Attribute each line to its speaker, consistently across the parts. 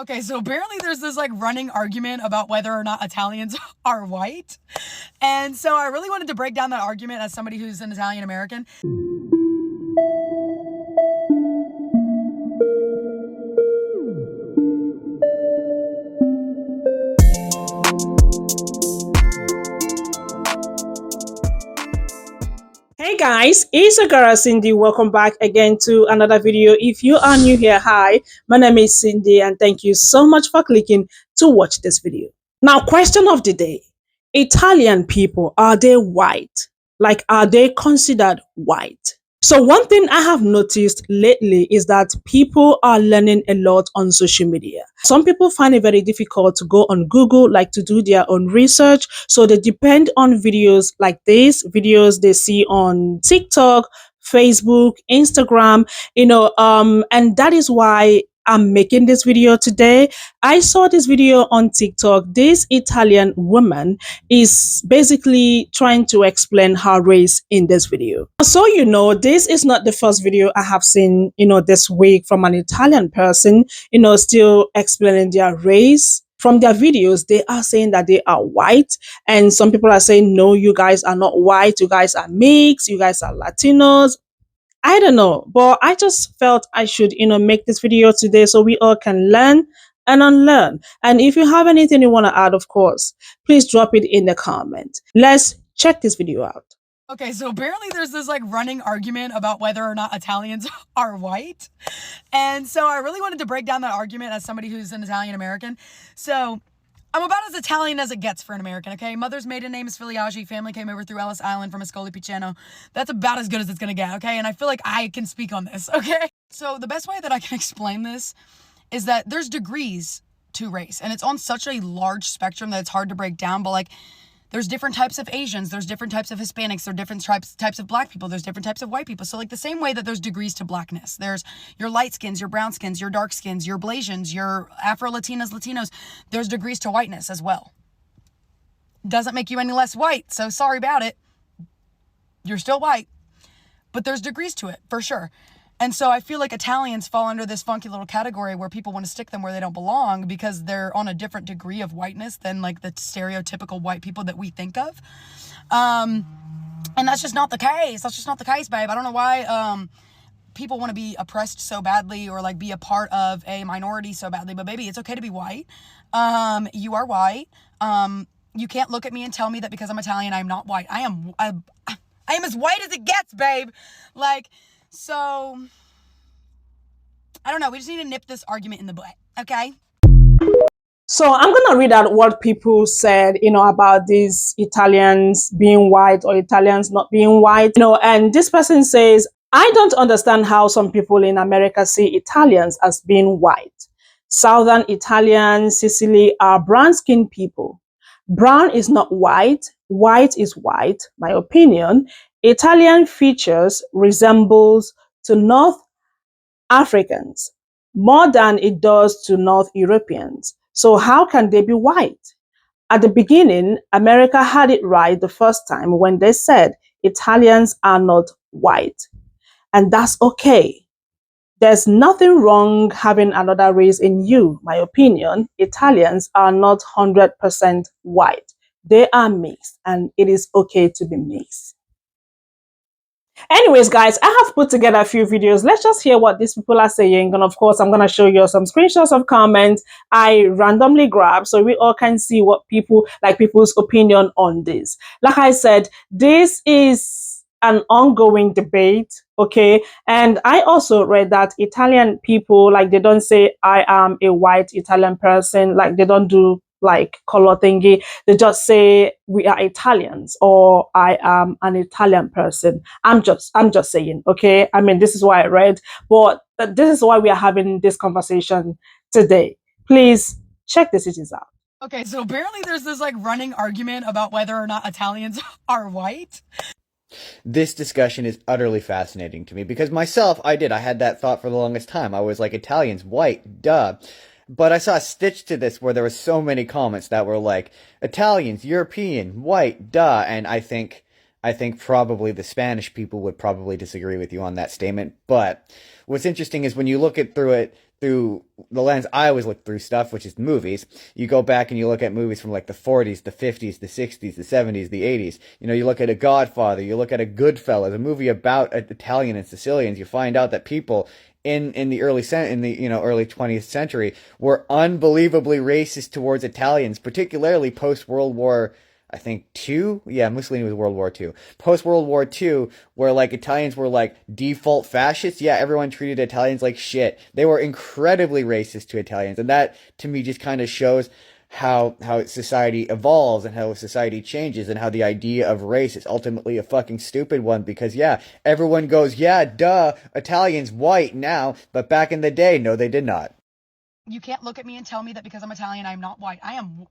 Speaker 1: Okay, so apparently there's this like running argument about whether or not Italians are white. And so I really wanted to break down that argument as somebody who's an Italian American.
Speaker 2: Hey guys, it's your girl Cindy. Welcome back again to another video. If you are new here, hi, my name is Cindy and thank you so much for clicking to watch this video. Now, question of the day. Italian people, are they white? Like, are they considered white? So one thing I have noticed lately is that people are learning a lot on social media. Some people find it very difficult to go on Google, like to do their own research. So they depend on videos like this, videos they see on TikTok, Facebook, Instagram, and that is why I'm making this video today. I saw this video on TikTok. This Italian woman is basically trying to explain her race in this video. So, this is not the first video I have seen, this week from an Italian person, still explaining their race. From their videos, they are saying that they are white, and some people are saying, no, you guys are not white, you guys are mixed, you guys are Latinos. I don't know, but I just felt I should, make this video today so we all can learn and unlearn. And if you have anything you want to add, of course, please drop it in the comment. Let's check this video out.
Speaker 1: Okay, so apparently there's this like running argument about whether or not Italians are white. And so I really wanted to break down that argument as somebody who's an Italian American. So I'm about as Italian as it gets for an American, okay? Mother's maiden name is Filiaggi. Family came over through Ellis Island from Ascoli Piceno. That's about as good as it's gonna get, okay? And I feel like I can speak on this, okay? So the best way that I can explain this is that there's degrees to race. And it's on such a large spectrum that it's hard to break down, but like, there's different types of Asians, there's different types of Hispanics, there's different types of black people, there's different types of white people. So like the same way that there's degrees to blackness, there's your light skins, your brown skins, your dark skins, your Blasians, your Afro-Latinas, Latinos, there's degrees to whiteness as well. Doesn't make you any less white, so sorry about it. You're still white, but there's degrees to it, for sure. And so I feel like Italians fall under this funky little category where people want to stick them where they don't belong because they're on a different degree of whiteness than like the stereotypical white people that we think of. And that's just not the case. That's just not the case, babe. I don't know why people want to be oppressed so badly or like be a part of a minority so badly. But baby, it's okay to be white. You are white. You can't look at me and tell me that because I'm Italian, I'm not white. I am as white as it gets, babe. Like, so, I don't know. We just need to nip this argument in the butt, okay?
Speaker 2: So I'm going to read out what people said, about these Italians being white or Italians not being white. And this person says, I don't understand how some people in America see Italians as being white. Southern Italians, Sicily are brown-skinned people. Brown is not white. White is white, my opinion. Italian features resembles to North Africans more than it does to North Europeans. So how can they be white? At the beginning, America had it right the first time when they said Italians are not white. And that's okay. There's nothing wrong having another race in you, my opinion. Italians are not 100% white. They are mixed, and it is okay to be mixed. Anyways, guys, I have put together a few videos. Let's just hear what these people are saying. And of course, I'm going to show you some screenshots of comments I randomly grabbed so we all can see what people's opinion on this. Like I said, this is an ongoing debate, okay? And I also read that Italian people, like, they don't say I am a white Italian person, like they don't do like color thingy. They just say we are Italians or I am an Italian person. I'm just saying, okay? I mean, this is why I read, but this is why we are having this conversation today. Please check the cities out.
Speaker 1: Okay, so apparently there's this like running argument about whether or not Italians are white.
Speaker 3: This discussion is utterly fascinating to me because myself, I had that thought for the longest time. I was like, Italians, white, duh. But I saw a stitch to this where there were so many comments that were like, Italians, European, white, duh. And I think probably the Spanish people would probably disagree with you on that statement. But what's interesting is when you look through it through the lens I always look through stuff, which is movies. You go back and you look at movies from like the 40s, the 50s, the 60s, the 70s, the 80s. You know, you look at A Godfather, you look at A Goodfellas, a movie about Italian and Sicilians. You find out that people in the early 20th century were unbelievably racist towards Italians, particularly post World War I think two. Yeah, Mussolini was World War II. Post World War II, where like Italians were like default fascists. Yeah, everyone treated Italians like shit. They were incredibly racist to Italians, and that to me just kind of shows how society evolves and how society changes and how the idea of race is ultimately a fucking stupid one because yeah, everyone goes, yeah, duh, Italians white now, but back in the day, no, they did not.
Speaker 1: You can't look at me and tell me that because I'm Italian, I'm not white. I am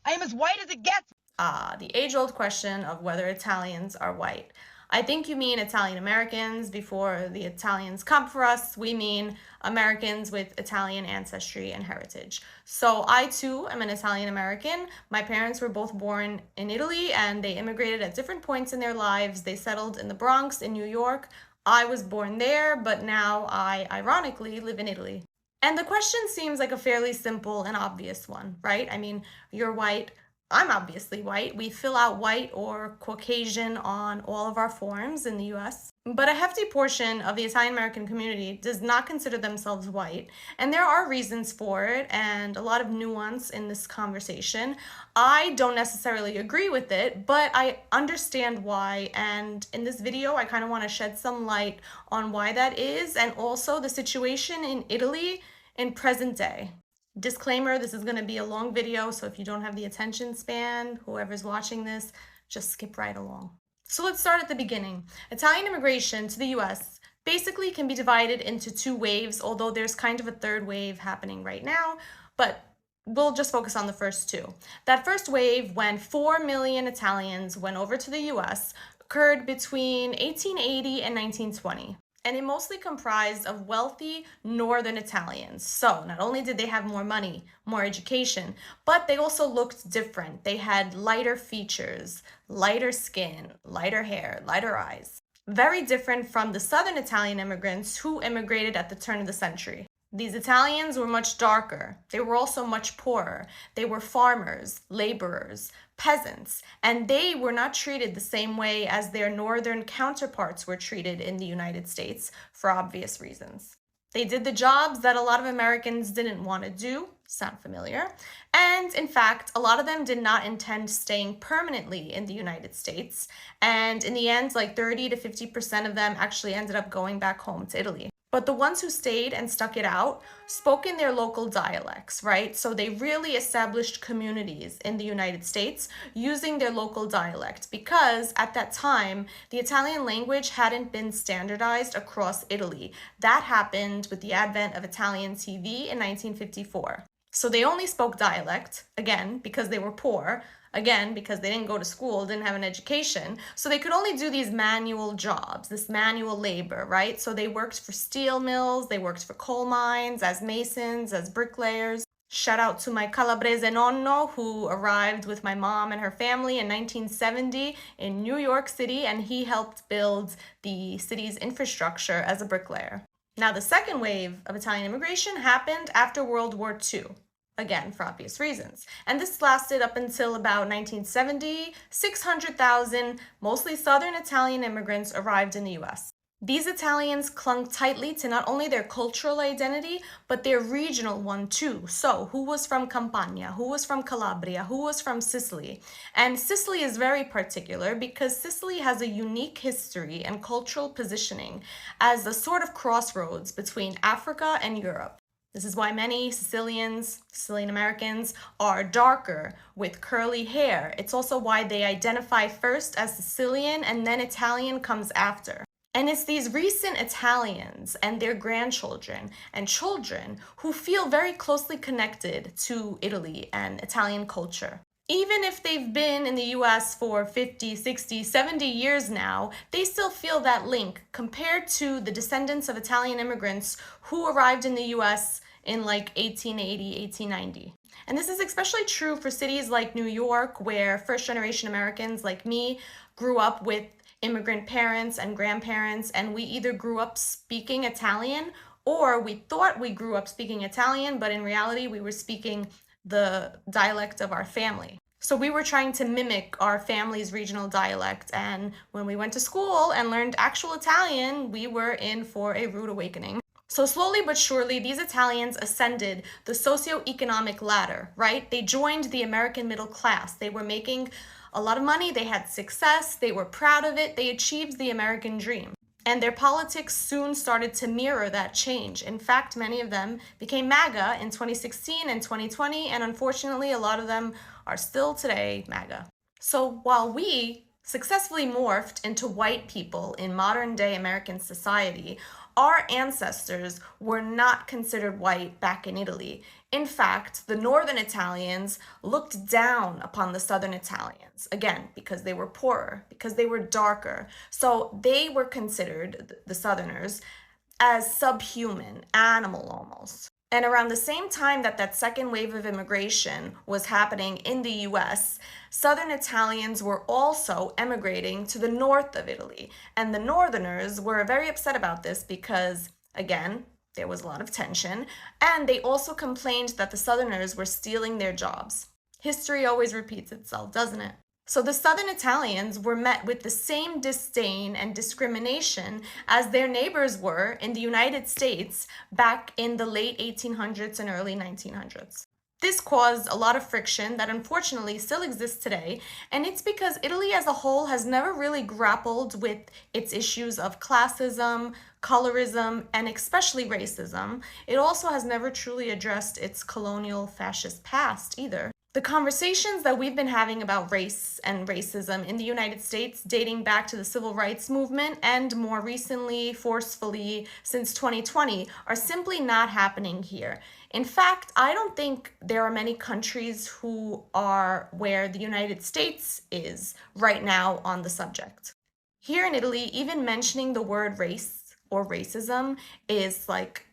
Speaker 1: as white as it gets.
Speaker 4: The age-old question of whether Italians are white. I think you mean Italian Americans. Before the Italians come for us, we mean Americans with Italian ancestry and heritage. So I too am an Italian American. My parents were both born in Italy and they immigrated at different points in their lives. They settled in the Bronx in New York. I was born there, but now I ironically live in Italy. And the question seems like a fairly simple and obvious one, right? I mean, you're white. I'm obviously white. We fill out white or Caucasian on all of our forms in the US. But a hefty portion of the Italian American community does not consider themselves white. And there are reasons for it and a lot of nuance in this conversation. I don't necessarily agree with it, but I understand why. And in this video, I kind of want to shed some light on why that is and also the situation in Italy in present day. Disclaimer, this is going to be a long video, so if you don't have the attention span, whoever's watching this, just skip right along. So let's start at the beginning. Italian immigration to the US basically can be divided into two waves, although there's kind of a third wave happening right now, but we'll just focus on the first two. That first wave, when 4 million Italians went over to the US, occurred between 1880 and 1920. And it mostly comprised of wealthy Northern Italians. So not only did they have more money, more education, but they also looked different. They had lighter features, lighter skin, lighter hair, lighter eyes. Very different from the Southern Italian immigrants who immigrated at the turn of the century. These Italians were much darker. They were also much poorer. They were farmers, laborers, peasants, and they were not treated the same way as their northern counterparts were treated in the United States for obvious reasons. They did the jobs that a lot of Americans didn't want to do. Sound familiar? And in fact, a lot of them did not intend staying permanently in the United States. And in the end, like 30 to 50% of them actually ended up going back home to Italy. But the ones who stayed and stuck it out spoke in their local dialects, right? So they really established communities in the United States using their local dialect because at that time, the Italian language hadn't been standardized across Italy. That happened with the advent of Italian TV in 1954. So they only spoke dialect, again, because they were poor, again, because they didn't go to school, didn't have an education. So they could only do these manual jobs, this manual labor, right? So they worked for steel mills, they worked for coal mines, as masons, as bricklayers. Shout out to my Calabrese nonno who arrived with my mom and her family in 1970 in New York City, and he helped build the city's infrastructure as a bricklayer. Now, the second wave of Italian immigration happened after World War II. Again, for obvious reasons. And this lasted up until about 1970. 600,000, mostly Southern Italian immigrants arrived in the US. These Italians clung tightly to not only their cultural identity, but their regional one too. So, who was from Campania? Who was from Calabria? Who was from Sicily? And Sicily is very particular because Sicily has a unique history and cultural positioning as a sort of crossroads between Africa and Europe. This is why many Sicilian Americans are darker with curly hair. It's also why they identify first as Sicilian and then Italian comes after. And it's these recent Italians and their grandchildren and children who feel very closely connected to Italy and Italian culture. Even if they've been in the US for 50, 60, 70 years now, they still feel that link compared to the descendants of Italian immigrants who arrived in the US in like 1880, 1890. And this is especially true for cities like New York, where first-generation Americans like me grew up with immigrant parents and grandparents, and we either grew up speaking Italian or we thought we grew up speaking Italian, but in reality, we were speaking the dialect of our family. So we were trying to mimic our family's regional dialect, and when we went to school and learned actual Italian, we were in for a rude awakening. So slowly but surely, these Italians ascended the socioeconomic ladder, right? They joined the American middle class. They were making a lot of money, they had success, they were proud of it, they achieved the American dream. And their politics soon started to mirror that change. In fact, many of them became MAGA in 2016 and 2020, and unfortunately, a lot of them are still today MAGA. So while we successfully morphed into white people in modern day American society, our ancestors were not considered white back in Italy. In fact, the northern Italians looked down upon the southern Italians, again, because they were poorer, because they were darker. So they were considered, the southerners, as subhuman, animal almost. And around the same time that that second wave of immigration was happening in the US, Southern Italians were also emigrating to the north of Italy. And the Northerners were very upset about this because, again, there was a lot of tension. And they also complained that the Southerners were stealing their jobs. History always repeats itself, doesn't it? So the Southern Italians were met with the same disdain and discrimination as their neighbors were in the United States back in the late 1800s and early 1900s. This caused a lot of friction that unfortunately still exists today, and it's because Italy as a whole has never really grappled with its issues of classism, colorism, and especially racism. It also has never truly addressed its colonial fascist past either. The conversations that we've been having about race and racism in the United States, dating back to the civil rights movement and more recently, forcefully, since 2020, are simply not happening here. In fact, I don't think there are many countries who are where the United States is right now on the subject. Here in Italy, even mentioning the word race or racism is like,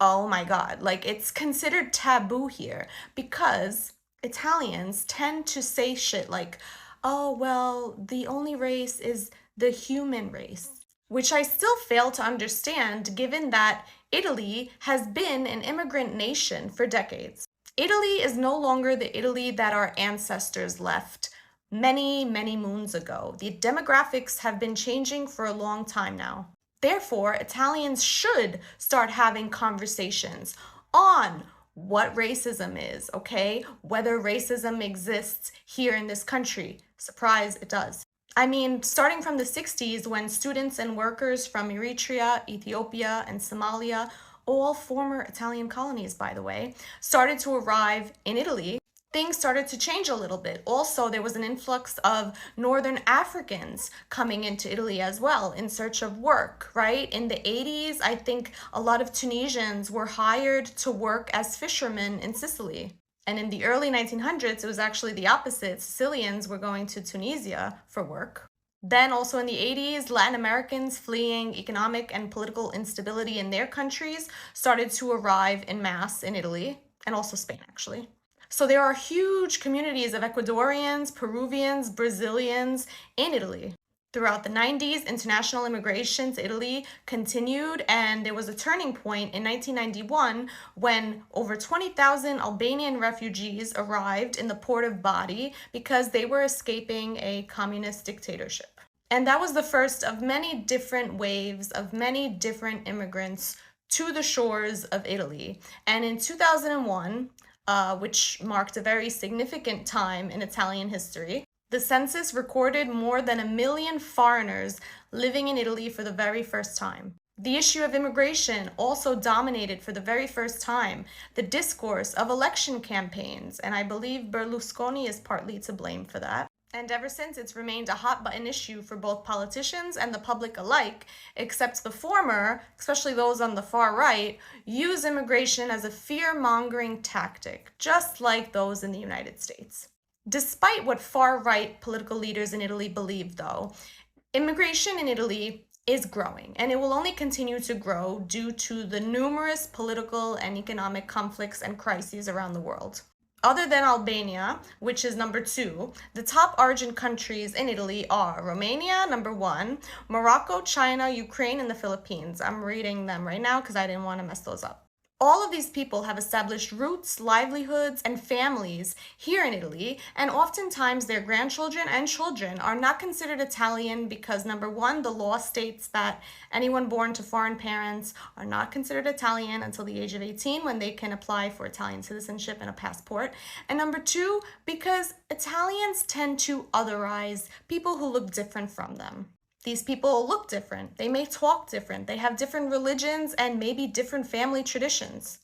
Speaker 4: oh my God, like it's considered taboo here because Italians tend to say shit like, oh, well, the only race is the human race, which I still fail to understand given that Italy has been an immigrant nation for decades. Italy is no longer the Italy that our ancestors left many, many moons ago. The demographics have been changing for a long time now. Therefore, Italians should start having conversations on what racism is, okay? Whether racism exists here in this country. Surprise, it does. I mean, starting from the 60s when students and workers from Eritrea, Ethiopia, and Somalia, all former Italian colonies, by the way, started to arrive in Italy, things started to change a little bit. Also, there was an influx of Northern Africans coming into Italy as well in search of work, right? In the 80s, I think a lot of Tunisians were hired to work as fishermen in Sicily. And in the early 1900s, it was actually the opposite. Sicilians were going to Tunisia for work. Then also in the 80s, Latin Americans fleeing economic and political instability in their countries started to arrive en masse in Italy, and also Spain, actually. So there are huge communities of Ecuadorians, Peruvians, Brazilians in Italy. Throughout the 90s, international immigration to Italy continued, and there was a turning point in 1991 when over 20,000 Albanian refugees arrived in the port of Bari because they were escaping a communist dictatorship. And that was the first of many different waves of many different immigrants to the shores of Italy. And in 2001, which marked a very significant time in Italian history, the census recorded more than 1 million foreigners living in Italy for the very first time. The issue of immigration also dominated for the very first time the discourse of election campaigns, and I believe Berlusconi is partly to blame for that. And ever since, it's remained a hot-button issue for both politicians and the public alike, except the former, especially those on the far right, use immigration as a fear-mongering tactic, just like those in the United States. Despite what far-right political leaders in Italy believe, though, immigration in Italy is growing, and it will only continue to grow due to the numerous political and economic conflicts and crises around the world. Other than Albania, which is number 2, the top origin countries in Italy are Romania, number 1, Morocco, China, Ukraine, and the Philippines. I'm reading them right now because I didn't want to mess those up. All of these people have established roots, livelihoods, and families here in Italy, and oftentimes their grandchildren and children are not considered Italian because, number 1, the law states that anyone born to foreign parents are not considered Italian until the age of 18 when they can apply for Italian citizenship and a passport. And number 2, because Italians tend to otherize people who look different from them. These people look different, they may talk different, they have different religions and maybe different family traditions.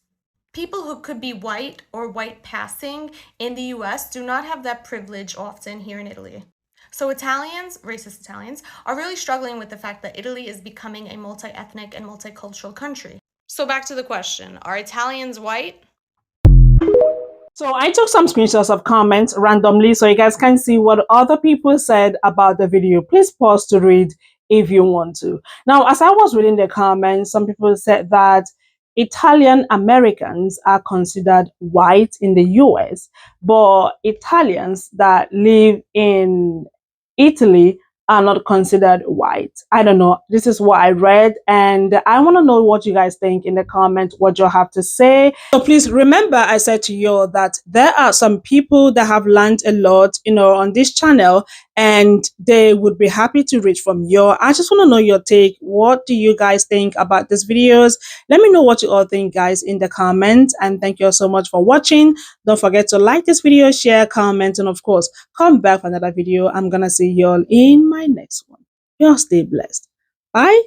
Speaker 4: People who could be white or white passing in the US do not have that privilege often here in Italy. So Italians, racist Italians, are really struggling with the fact that Italy is becoming a multi-ethnic and multicultural country. So back to the question, are Italians white?
Speaker 2: So I took some screenshots of comments randomly so you guys can see what other people said about the video. Please pause to read if you want to. Now, as I was reading the comments, some people said that Italian Americans are considered white in the US, but Italians that live in Italy are not considered white. I don't know. This is what I read, and I want to know what you guys think in the comments, what you have to say. So please remember, I said to you that there are some people that have learned a lot, on this channel, and they would be happy to read from you. I just want to know your take. What do you guys think about these videos? Let me know what you all think, guys, in the comments. And thank you all so much for watching. Don't forget to like this video, share, comment, and of course, come back for another video. I'm gonna see you all in my next one. You all stay blessed. Bye.